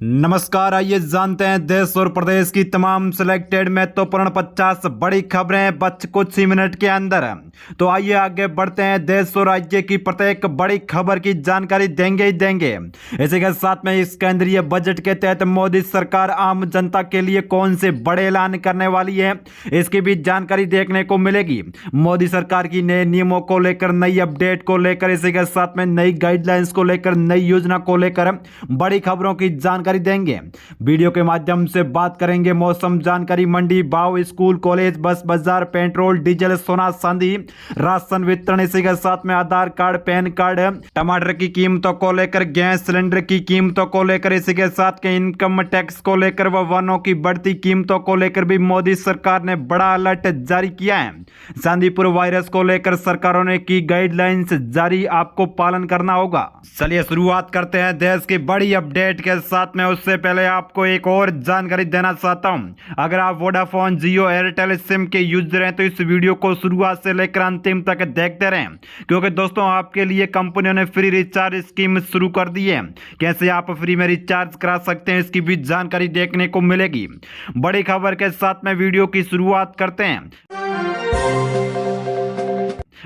नमस्कार, आइए जानते हैं देश और प्रदेश की तमाम सिलेक्टेड महत्वपूर्ण 50 बड़ी खबरें बच कुछ ही मिनट के अंदर। तो आइए आगे बढ़ते हैं। देश और राज्य की प्रत्येक बड़ी खबर की जानकारी देंगे ही देंगे। इसी के साथ में इस केंद्रीय बजट के तहत मोदी सरकार आम जनता के लिए कौन से बड़े ऐलान करने वाली है, इसकी भी जानकारी देखने को मिलेगी। मोदी सरकार की नए नियमों को लेकर, नई अपडेट को लेकर, इसी के साथ में नई गाइडलाइंस को लेकर, नई योजना को लेकर बड़ी खबरों की जानकारी देंगे। वीडियो के माध्यम से बात करेंगे मौसम जानकारी, मंडी भाव, स्कूल कॉलेज, बस बाजार, पेट्रोल डीजल, सोना चांदी, राशन वितरण, इसी के साथ में आधार कार्ड, पैन कार्ड, टमाटर की कीमतों को लेकर, गैस सिलेंडर की कीमतों को लेकर, इसी के साथ के इनकम टैक्स को लेकर व वाहनों की बढ़ती कीमतों को लेकर भी मोदी सरकार ने बड़ा अलर्ट जारी किया है। चांदीपुर वायरस को लेकर सरकारों ने की गाइडलाइंस जारी, आपको पालन करना होगा। चलिए शुरुआत करते हैं देश की बड़ी अपडेट के साथ में। उससे पहले आपको एक और जानकारी देना चाहता हूं। अगर आप वोडाफोन, जियो, एयरटेल सिम के यूजर हैं तो इस वीडियो को शुरुआत से लेकर अंतिम तक देखते रहें, क्योंकि दोस्तों आपके लिए कंपनियों ने फ्री रिचार्ज स्कीम शुरू कर दी है। कैसे आप फ्री में रिचार्ज करा सकते हैं, इसकी भी जानकारी देखने को मिलेगी। बड़ी खबर के साथ में वीडियो की शुरुआत करते हैं।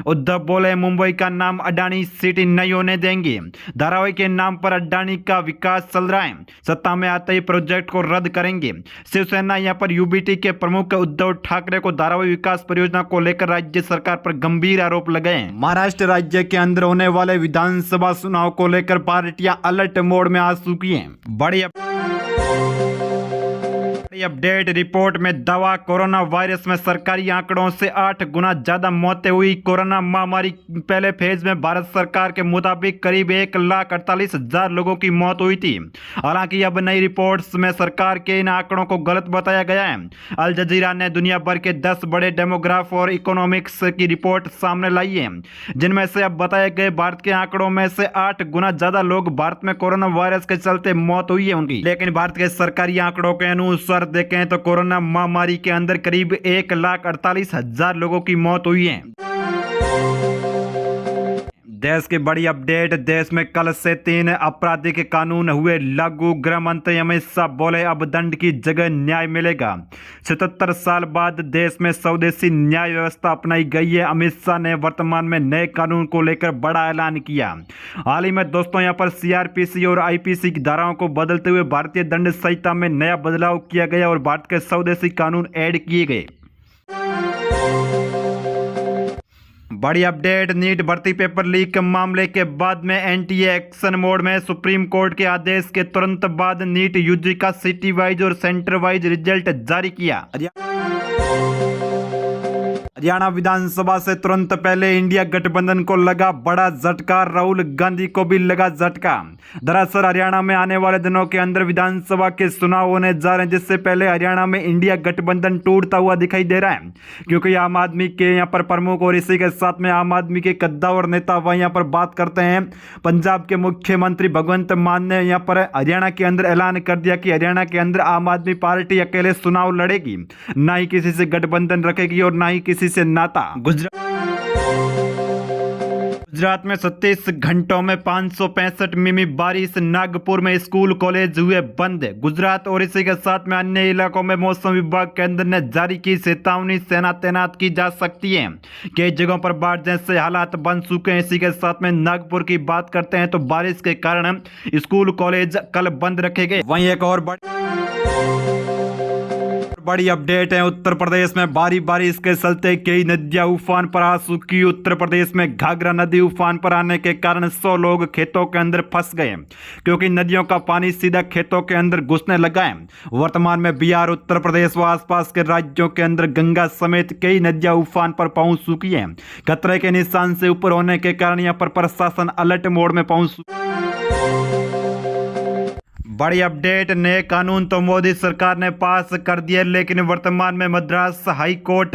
उद्धव बोले मुंबई का नाम अडानी सिटी नहीं होने देंगे। धारावी के नाम पर अडानी का विकास चल रहा है, सत्ता में आते ही प्रोजेक्ट को रद्द करेंगे। शिवसेना यहां पर यूबीटी के प्रमुख उद्धव ठाकरे को धारावी विकास परियोजना को लेकर राज्य सरकार पर गंभीर आरोप लगाए। महाराष्ट्र राज्य के अंदर होने वाले विधानसभा चुनाव को लेकर पार्टियां अलर्ट मोड में आ चुकी हैं। बड़ी अपडेट रिपोर्ट में दावा, कोरोना वायरस में सरकारी आंकड़ों से 8 गुना ज्यादा मौतें हुई। कोरोना महामारी पहले फेज में भारत सरकार के मुताबिक करीब 1,48,000 लोगों की मौत हुई थी। हालांकि अब नई रिपोर्ट्स में सरकार के इन आंकड़ों को गलत बताया गया है। अल जजीरा ने दुनिया भर के 10 बड़े डेमोग्राफ और इकोनॉमिक्स की रिपोर्ट सामने लाई है, जिनमें से अब बताए गए भारत के आंकड़ों में से 8 गुना ज्यादा लोग भारत में कोरोना वायरस के चलते मौत हुई है उनकी। लेकिन भारत के सरकारी आंकड़ों के अनुसार देखें तो कोरोना महामारी के अंदर करीब 1,48,000 लोगों की मौत हुई है। देश की बड़ी अपडेट। देश में कल से 3 आपराधिक कानून हुए लागू। गृह मंत्री अमित शाह बोले अब दंड की जगह न्याय मिलेगा। 77 साल बाद देश में स्वदेशी न्याय व्यवस्था अपनाई गई है। अमित शाह ने वर्तमान में नए कानून को लेकर बड़ा ऐलान किया। हाल ही में दोस्तों यहां पर सीआरपीसी और आईपीसी की धाराओं को बदलते हुए भारतीय दंड संहिता में नया बदलाव किया गया और भारत के स्वदेशी कानून ऐड किए गए। बड़ी अपडेट। नीट भर्ती पेपर लीक मामले के बाद में एनटीए एक्शन मोड में। सुप्रीम कोर्ट के आदेश के तुरंत बाद नीट यूजी का सिटी वाइज और सेंटर वाइज रिजल्ट जारी किया। हरियाणा विधानसभा से तुरंत पहले इंडिया गठबंधन को लगा बड़ा झटका, राहुल गांधी को भी लगा झटका। दरअसल हरियाणा में आने वाले दिनों के अंदर विधानसभा के चुनाव होने जा रहे हैं, जिससे पहले हरियाणा में इंडिया गठबंधन टूटता हुआ दिखाई दे रहा है, क्योंकि आम आदमी के यहाँ पर प्रमुख और इसी के साथ में आम आदमी के कद्दावर नेता वह यहाँ पर बात करते हैं। पंजाब के मुख्यमंत्री भगवंत मान ने यहाँ पर हरियाणा के अंदर ऐलान कर दिया कि हरियाणा के अंदर आम आदमी पार्टी अकेले चुनाव लड़ेगी, ना ही किसी से गठबंधन रखेगी और ना ही किसी से नाता। गुजरात में 37 घंटों में 565 मिमी बारिश। नागपुर में स्कूल कॉलेज हुए बंद। गुजरात और इसी के साथ में अन्य इलाकों में मौसम विभाग केंद्र ने जारी की चेतावनी, सेना तैनात की जा सकती है। कई जगहों पर बाढ़ जैसे हालात बन चुके हैं। इसी के साथ में नागपुर की बात करते हैं तो बारिश के कारण स्कूल कॉलेज कल बंद रखे गए। वहीं एक और बड़ी अपडेट है। उत्तर प्रदेश में भारी बारिश के चलते कई नदियां उफान पर आ चुकी। उत्तर प्रदेश में घाघरा नदी उफान पर आने के कारण 100 लोग खेतों के अंदर फंस गए, क्योंकि नदियों का पानी सीधा खेतों के अंदर घुसने लगा है। वर्तमान में बिहार, उत्तर प्रदेश व आसपास के राज्यों के अंदर गंगा समेत कई नदियां उफान पर पहुंच चुकी हैं। खतरे के निशान से ऊपर होने के कारण यहां पर प्रशासन अलर्ट मोड में पहुंच। बड़ी अपडेट। नए कानून तो मोदी सरकार ने पास कर दिए, लेकिन वर्तमान में मद्रास हाई कोर्ट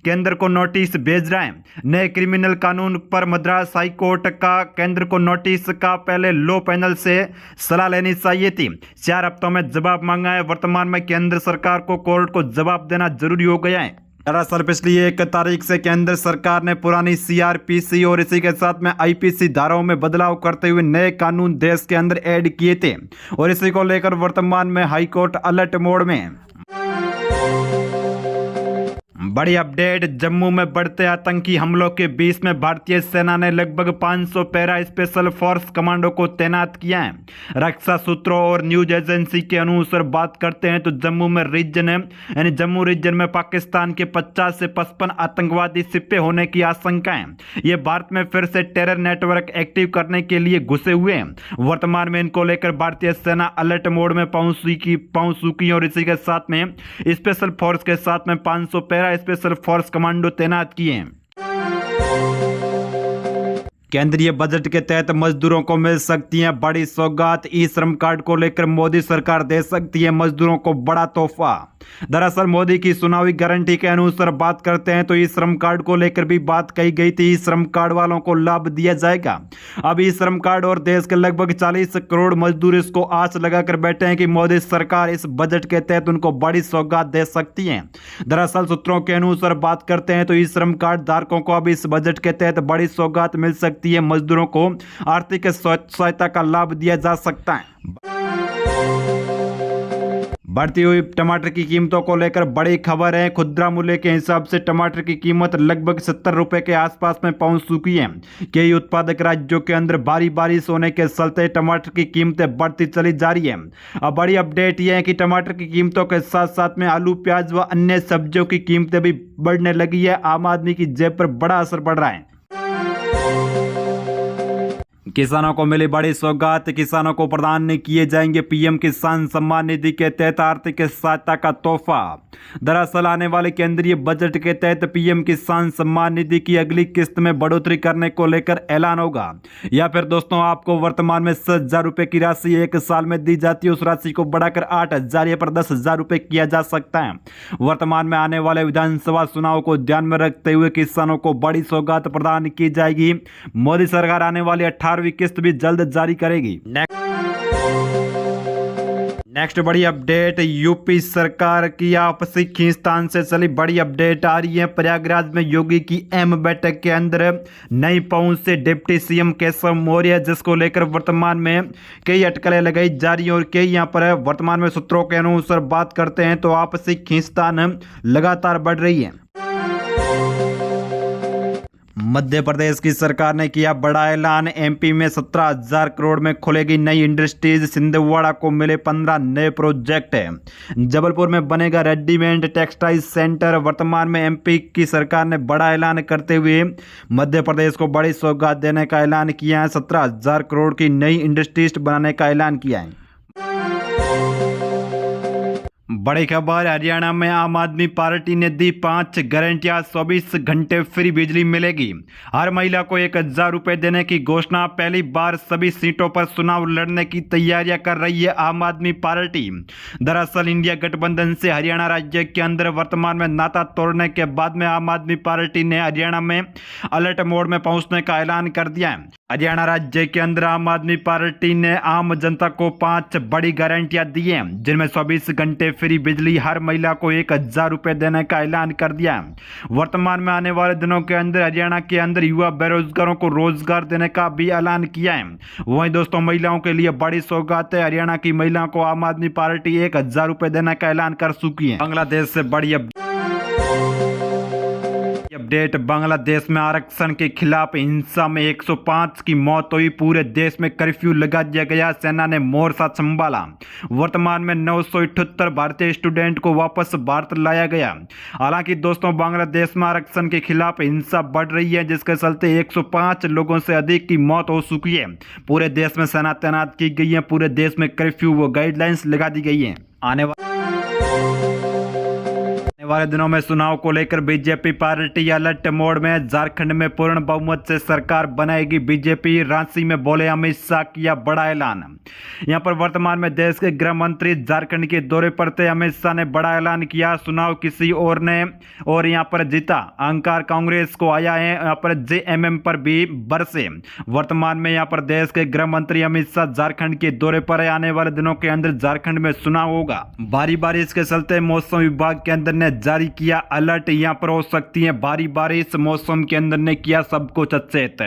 केंद्र को नोटिस भेज रहा है। नए क्रिमिनल कानून पर मद्रास हाई कोर्ट का केंद्र को नोटिस का पहले लॉ पैनल से सलाह लेनी चाहिए थी। 4 हफ्तों में जवाब मांगा है। वर्तमान में केंद्र सरकार को कोर्ट को जवाब देना जरूरी हो गया है। दरअसल पिछली 1 तारीख से केंद्र सरकार ने पुरानी सीआरपीसी और इसी के साथ में आईपीसी धाराओं में बदलाव करते हुए नए कानून देश के अंदर ऐड किए थे और इसी को लेकर वर्तमान में हाईकोर्ट अलर्ट मोड में। बड़ी अपडेट, जम्मू में बढ़ते आतंकी हमलों के बीच में भारतीय सेना ने लगभग 500 पैरा स्पेशल फोर्स कमांडो को तैनात किया है। रक्षा सूत्रों और न्यूज एजेंसी के अनुसार बात करते हैं तो जम्मू में रीजन यानी जम्मू रीजन में पाकिस्तान के 50 से 55 आतंकवादी छिपे होने की आशंका है। ये भारत में फिर से टेरर नेटवर्क एक्टिव करने के लिए घुसे हुए हैं। वर्तमान में इनको लेकर भारतीय सेना अलर्ट मोड में पहुंच चुकी और इसी के साथ में स्पेशल फोर्स के साथ में 500 पैरा स्पेशल फोर्स कमांडो तैनात किए हैं। केंद्रीय बजट के तहत मजदूरों को मिल सकती है बड़ी सौगात। ई श्रम कार्ड को लेकर मोदी सरकार दे सकती है मजदूरों को बड़ा तोहफा। दरअसल मोदी की चुनावी गारंटी के अनुसार बात करते हैं तो ई श्रम कार्ड को लेकर भी बात कही गई थी। ई श्रम कार्ड वालों को लाभ दिया जाएगा। अब ई श्रम कार्ड और देश के लगभग 40 करोड़ मजदूर इसको आस लगाकर बैठे हैं कि मोदी सरकार इस बजट के तहत उनको बड़ी सौगात दे सकती है। दरअसल सूत्रों के अनुसार बात करते हैं तो ई श्रम कार्ड धारकों को अब इस बजट के तहत बड़ी सौगात मिल सकती है। मजदूरों को आर्थिक सहायता का लाभ दिया जा सकता है। बढ़ती हुई टमाटर की कीमतों को लेकर बड़ी खबर है। खुदरा मूल्य के हिसाब से टमाटर की कीमत लगभग 70 रुपए के आसपास में पहुंच चुकी है। कई उत्पादक राज्यों के अंदर भारी बारिश होने के चलते टमाटर की कीमतें बढ़ती चली जा रही है। अब बड़ी अपडेट यह है कि टमाटर की कीमतों के साथ साथ में आलू, प्याज व अन्य सब्जियों की कीमतें भी बढ़ने लगी है। आम आदमी की जेब पर बड़ा असर पड़ रहा है। किसानों को मिली बड़ी सौगात। किसानों को प्रदान किए जाएंगे पीएम किसान सम्मान निधि के तहत आर्थिक सहायता का तोहफा। दरअसल आने वाले केंद्रीय बजट के तहत पीएम किसान सम्मान निधि की अगली किस्त में बढ़ोतरी करने को लेकर ऐलान होगा। या फिर दोस्तों आपको वर्तमान में 10,000 रुपए की राशि 1 साल में दी जाती है, उस राशि को बढ़ाकर 8,000 या फिर 10,000 रुपए किया जा सकता है। वर्तमान में आने वाले विधानसभा चुनाव को ध्यान में रखते हुए किसानों को बड़ी सौगात प्रदान की जाएगी। मोदी सरकार आने वाली 18वीं किस्त भी जल्द जारी करेगी। नेक्स्ट बड़ी अपडेट, यूपी सरकार की आपसी खींचतान से चली बड़ी अपडेट आ रही है। प्रयागराज में योगी की अहम बैठक के अंदर नई पहुंच से डिप्टी सीएम केशव मौर्य, जिसको लेकर वर्तमान में कई अटकलें लगाई जा रही है और कई यहां पर वर्तमान में सूत्रों के अनुसार बात करते हैं तो आपसी खींचतान लगातार बढ़ रही है। मध्य प्रदेश की सरकार ने किया बड़ा ऐलान। एमपी में 17,000 करोड़ में खुलेगी नई इंडस्ट्रीज। छिंदवाड़ा को मिले 15 नए प्रोजेक्ट। जबलपुर में बनेगा रेडीमेड टेक्सटाइल सेंटर। वर्तमान में एमपी की सरकार ने बड़ा ऐलान करते हुए मध्य प्रदेश को बड़ी सौगात देने का ऐलान किया है। 17,000 करोड़ की नई इंडस्ट्रीज बनाने का ऐलान किया है। बड़ी खबर, हरियाणा में आम आदमी पार्टी ने दी 5 गारंटियां। 24 घंटे फ्री बिजली मिलेगी। हर महिला को 1,000 रुपए देने की घोषणा। पहली बार सभी सीटों पर चुनाव लड़ने की तैयारियां कर रही है आम आदमी पार्टी। दरअसल इंडिया गठबंधन से हरियाणा राज्य के अंदर वर्तमान में नाता तोड़ने के बाद में आम आदमी पार्टी ने हरियाणा में अलर्ट मोड में पहुंचने का ऐलान कर दिया है। हरियाणा राज्य के अंदर आम आदमी पार्टी ने आम जनता को 5 बड़ी गारंटियां दी हैं, जिनमें 24 घंटे फ्री बिजली, हर महिला को 1,000 रुपए देने का ऐलान कर दिया है। वर्तमान में आने वाले दिनों के अंदर हरियाणा के अंदर युवा बेरोजगारों को रोजगार देने का भी ऐलान किया है। वहीं दोस्तों महिलाओं के लिए बड़ी सौगात है। हरियाणा की महिलाओं को आम आदमी पार्टी 1,000 रुपए देने का ऐलान कर चुकी है। बांग्लादेश से बड़ी अपडेट, बांग्लादेश में आरक्षण के खिलाफ हिंसा में 105 की मौत हुई। पूरे देश में कर्फ्यू लगा दिया गया। सेना ने मोर्चा संभाला। वर्तमान में 978 भारतीय स्टूडेंट को वापस भारत लाया गया। हालांकि दोस्तों बांग्लादेश में आरक्षण के खिलाफ हिंसा बढ़ रही है, जिसके चलते 105 लोगों से अधिक की मौत हो चुकी है। पूरे देश में सेना तैनात की गई है। पूरे देश में कर्फ्यू व गाइडलाइंस लगा दी गई है। आने वाले दिनों में चुनाव को लेकर बीजेपी पार्टी अलर्ट मोड में। झारखंड में पूर्ण बहुमत से सरकार बनाएगी बीजेपी। रांची में बोले अमित शाह, किया बड़ा ऐलान। यहां पर वर्तमान में देश के गृह मंत्री झारखंड के दौरे पर थे। अमित शाह ने बड़ा ऐलान किया। चुनाव किसी और ने और यहां पर जीता, अहंकार कांग्रेस को आया है। यहां पर जेएमएम पर भी बरसे। वर्तमान में यहां पर देश के गृह मंत्री अमित शाह झारखंड के दौरे पर है। आने वाले दिनों के अंदर झारखंड में चुनाव होगा। भारी बारिश के चलते मौसम विभाग के अंदर ने जारी किया अलर्ट। यहाँ पर हो सकती है भारी बारिश, मौसम केंद्र ने किया सबको सचेत।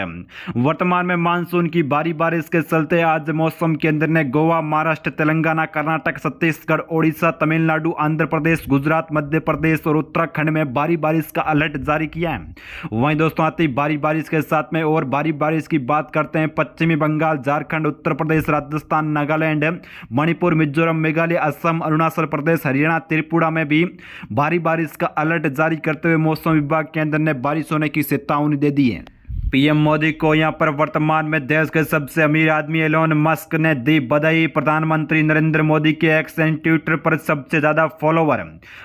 वर्तमान में मानसून की भारी बारिश के चलते आज मौसम केंद्र ने गोवा, महाराष्ट्र, तेलंगाना, कर्नाटक, छत्तीसगढ़, ओडिशा, तमिलनाडु, आंध्र प्रदेश, गुजरात, मध्य प्रदेश और उत्तराखंड में भारी बारिश का अलर्ट जारी किया है। वहीं दोस्तों आती ही भारी बारिश के साथ में और भारी बारिश की बात करते हैं। पश्चिमी बंगाल, झारखंड, उत्तर प्रदेश, राजस्थान, नागालैंड, मणिपुर, मिजोरम, मेघालय, असम, अरुणाचल प्रदेश, हरियाणा, त्रिपुरा में भी भारी बारिश का अलर्ट जारी करते हुए मौसम विभाग केंद्र ने बारिश होने की चेतावनी दे दी है। पीएम मोदी को यहां पर वर्तमान में देश के सबसे अमीर आदमी एलोन मस्क ने दी बधाई। प्रधानमंत्री नरेंद्र मोदी के एक्स एंड ट्विटर पर सबसे ज्यादा फॉलोवर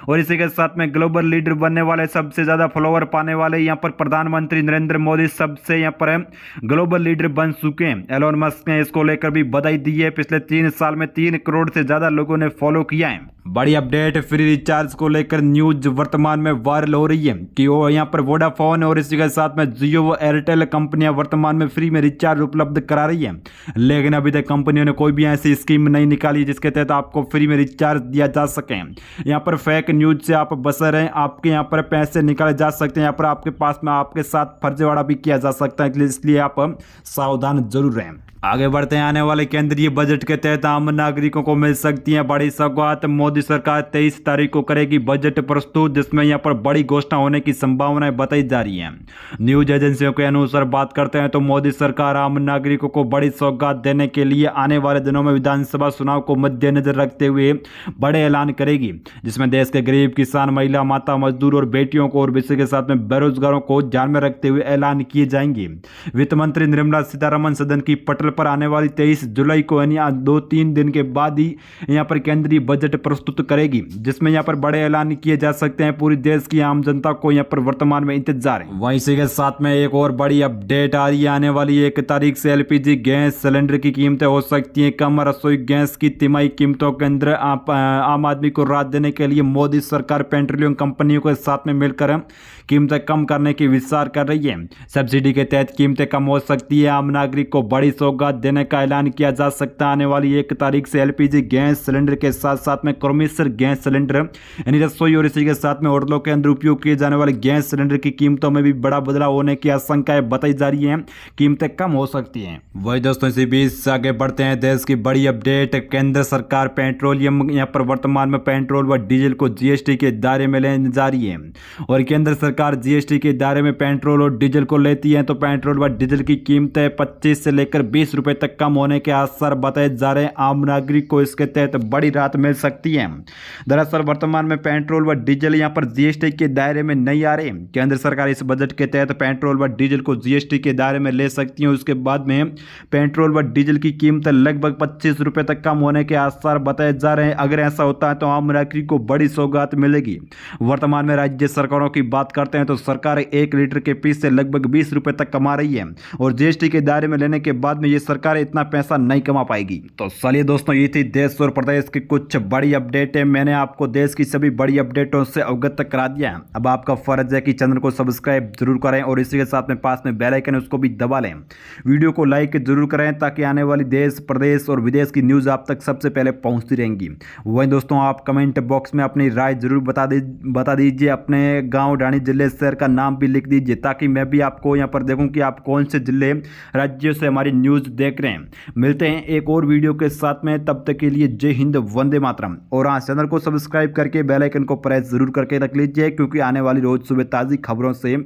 और इसी के साथ में ग्लोबल लीडर बनने वाले, सबसे ज्यादा फॉलोवर पाने वाले यहां पर प्रधानमंत्री नरेंद्र मोदी सबसे यहां पर ग्लोबल लीडर बन चुके हैं। एलोन मस्क ने इसको लेकर भी बधाई दी है। पिछले 3 साल में 3 करोड़ से ज्यादा लोगों ने फॉलो किया है। बड़ी अपडेट फ्री रिचार्ज को लेकर न्यूज वर्तमान में वायरल हो रही है कि वो यहाँ पर वोडाफोन और इसी के साथ में जियो व एयरटेल कंपनियां वर्तमान में फ्री में रिचार्ज उपलब्ध करा रही है, लेकिन अभी तक कंपनियों ने कोई भी ऐसी स्कीम नहीं निकाली जिसके तहत आपको फ्री में रिचार्ज दिया जा सके। यहाँ पर फेक न्यूज से आप बच रहे हैं, आपके यहाँ पर पैसे निकाले जा सकते हैं, यहाँ पर आपके पास में आपके साथ फर्जीवाड़ा भी किया जा सकता है, इसलिए आप सावधान जरूर रहें। आगे बढ़ते हैं। आने वाले केंद्रीय बजट के तहत आम नागरिकों को मिल सकती है बड़ी सौगात। मोदी सरकार 23 तारीख को करेगी बजट प्रस्तुत, जिसमें यहां पर बड़ी घोषणा होने की संभावनाएं बताई जा रही हैं। न्यूज एजेंसियों के अनुसार बात करते हैं तो मोदी सरकार आम नागरिकों को बड़ी सौगात देने के लिए आने वाले दिनों में विधानसभा चुनाव को मद्देनजर रखते हुए बड़े ऐलान करेगी, जिसमें देश के गरीब, किसान, महिला, माता, मजदूर और बेटियों को और इसी के साथ में बेरोजगारों को ध्यान में रखते हुए ऐलान किए जाएंगे। वित्त मंत्री निर्मला सीतारमण सदन की पटल पर आने वाली 23 जुलाई को यानी 2-3 दिन के बाद ही यहां पर केंद्रीय बजट प्रस्तुत करेगी, जिसमें यहां पर बड़े ऐलान किए जा सकते हैं। पूरी देश की आम जनता को यहां पर वर्तमान में इंतजार है। वहीं इसी के साथ में एक और बड़ी अपडेट आ रही है। आने वाली 1 तारीख से एलपीजी गैस सिलेंडर की कीमतें हो सकती हैं कम। रसोई गैस की तिमाही कीमतों के अंदर आम आदमी को राहत देने के लिए मोदी सरकार पेट्रोलियम कंपनियों के साथ में मिलकर कीमतें कम करने की विचार कर रही है। सब्सिडी के तहत कीमतें कम हो सकती है। आम नागरिक को बड़ी सौगात देने का ऐलान किया जा सकता है। आने वाली 1 तारीख से एलपीजी गैस सिलेंडर के साथ साथ में क्रॉमिसर गैस सिलेंडर यानी रसोई और इसी के साथ में होटलों के अंदर उपयोग किए जाने वाले गैस सिलेंडर की कीमतों में भी बड़ा बदलाव होने की आशंकाएं बताई जा रही है, कीमतें कम हो सकती हैं। वही दोस्तों इसी बीच आगे बढ़ते हैं। देश की बड़ी अपडेट, केंद्र सरकार पेट्रोलियम यहाँ पर वर्तमान में पेट्रोल व डीजल को जीएसटी के दायरे में लेने जा रही है और केंद्र सरकार जीएसटी के दायरे में पेट्रोल और डीजल को लेती है तो पेट्रोल व डीजल की कीमतें 25 से लेकर 20 रुपए तक कम होने के आसार बताए जा रहे हैं। आम नागरिक को इसके तहत बड़ी राहत मिल सकती है। दरअसल वर्तमान में पेट्रोल व डीजल यहां पर जीएसटी के दायरे में नहीं आ रहे। केंद्र सरकार इस बजट के तहत पेट्रोल व डीजल को जीएसटी के दायरे में ले सकती है। उसके बाद में पेट्रोल व डीजल की कीमतें लगभग 25 रुपए तक कम होने के आसार बताए जा रहे हैं। अगर ऐसा होता है तो आम नागरिक को बड़ी सौगात मिलेगी। वर्तमान में राज्य सरकारों की बात करते हैं तो सरकार 1 लीटर के पीस से लगभग 20 रुपए तक कमा रही है और जीएसटी के दायरे में लेने के बाद में ये सरकार इतना पैसा नहीं कमा पाएगी। तो चलिए दोस्तों, ये थी देश और प्रदेश की कुछ बड़ी अपडेटें। मैंने आपको देश की सभी बड़ी अपडेटों से अवगत करा दिया। अब आपका फर्ज है कि चैनल को सब्सक्राइब जरूर करें और इसी के साथ में पास में बेल आइकन है उसको भी दबा लें। वीडियो को लाइक जरूर करें ताकि आने वाली देश, प्रदेश और विदेश की न्यूज़ आप तक सबसे पहले पहुंचती रहेंगी। वहीं दोस्तों आप कमेंट बॉक्स में अपनी राय जरूर बता दीजिए। अपने गाँव, ढाणी, जिले, शहर का नाम भी लिख दीजिए ताकि मैं भी आपको यहाँ पर देखूँ कि आप कौन से जिले, राज्यों से हमारी न्यूज़ देख रहे हैं। मिलते हैं एक और वीडियो के साथ में, तब तक के लिए जय हिंद, वंदे मातरम। और हाँ, चैनल को सब्सक्राइब करके बेल आइकन को प्रेस जरूर करके रख लीजिए क्योंकि आने वाली रोज सुबह ताज़ी खबरों से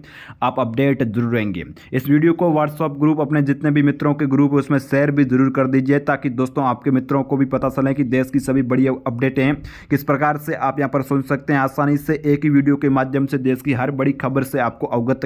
आप अपडेट जरूर रहेंगे। इस वीडियो को व्हाट्सएप ग्रुप, अपने जितने भी मित्रों के ग्रुप उसमें शेयर भी जरूर कर दीजिए ताकि दोस्तों आपके मित्रों को भी पता चले कि देश की सभी बड़ी अपडेटें किस प्रकार से आप यहाँ पर सुन सकते हैं आसानी से। एक ही वीडियो के माध्यम से देश की हर बड़ी खबर से आपको अवगत